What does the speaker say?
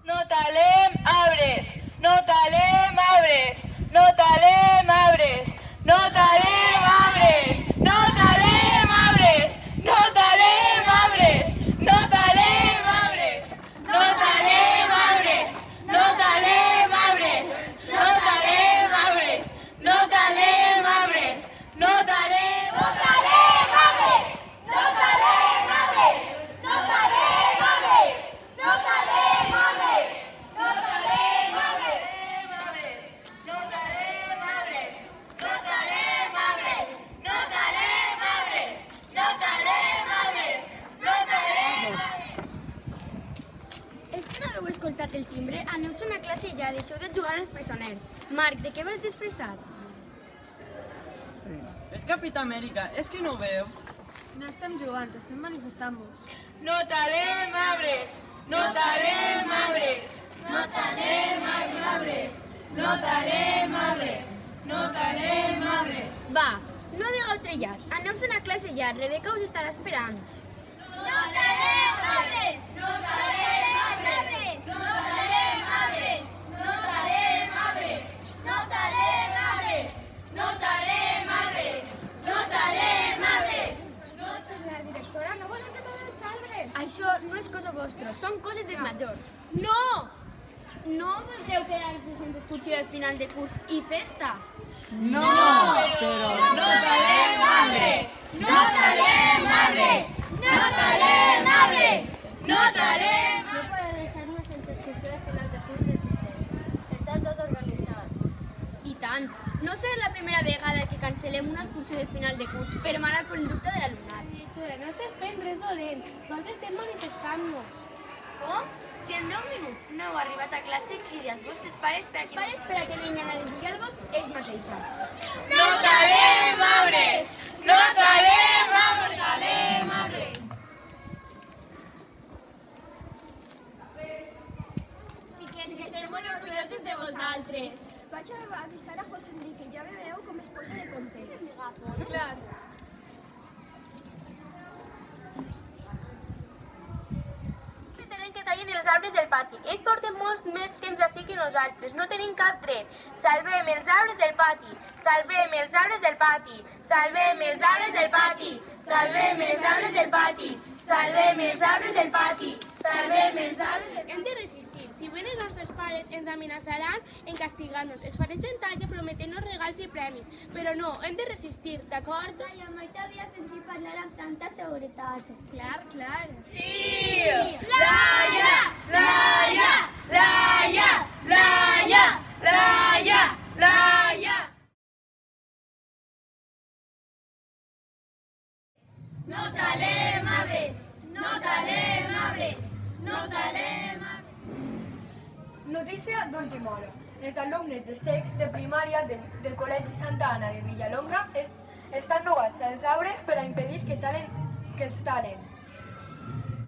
No talem arbres, no talem arbres, no talem arbres, no talem arbres, no talem arbres, no talem arbres, no talem arbres, no talem arbres, no talem arbres, no talem arbres, no talem arbres, no talem No talem arbres! No talem arbres! No talem arbres! No talem arbres! No talem arbres! no talem arbres, no talem arbres, no talem arbres, no talem arbres, no talem És que no heu escoltat el timbre? Aneu-se a una classe i ja deixeu de jugar als presoners. Marc, de què vas disfressat? És Capità Amèrica, és que no ho veus? No estem jugant, estem manifestant-nos. No talem arbres, no talem arbres, no talem arbres, no talem arbres, no talem arbres. Va, no digueu trellat. Aneu-se a una classe ja, Rebeca us estarà esperant. No talem arbres! No talem arbres! No talem arbres! No talem arbres! No talem arbres! No talem arbres, no talem arbres. La directora no vol entrar els arbres. Això no és cosa vostra, són coses dels majors. No! No voldreu quedar-se sense excursió de final de curs i festa? No, però... No talem arbres, no talem arbres, no talem arbres, no talem. No podeu deixar-nos sense excursió de final de curs de sisè. Està tot organitzat. I tant. No serà la primera vegada que cancel·lem una excursió de final de curs per mala conducta de l'alumnat. Però no estàs fent res dolent, sols estem manifestant-nos. Com? Si en 10 minuts no heu arribat a classe, cridi als vostres pares per a que vinguin a desviar-vos ells mateixos. No talem arbres, no talem arbres, no talem arbres. Sí que estem molt orgullosos de vosaltres. Vaig a avisar a José Enrique, ja veureu com es posa de compte. Clar. Tenen que tallen els arbres del pati. Ells porten molts més temps ací que nosaltres. No tenim cap dret. Salvem els arbres del pati. Salvem els arbres del pati. Salvem els arbres del pati. Salvem els arbres del pati. Salvem els arbres del pati. Salvem els arbres del pati. Hem de resistir. Si ven els nostres pares ens amenaçaran en castigar-nos. Es faran xantatge prometent-nos regals i premis. Però no, hem de resistir, d'acord? Ai, mai t'havia sentit parlar amb tanta seguretat. Clar, clar. Laia, Laia, Laia, Laia, Laia, Laia. No talem arbres, no talem arbres, no talem arbres. Notícia d'última hora. Els alumnes de sext de primària del Col·legi Santa Anna de Villalonga estan nogats als arbres per a impedir que els talen.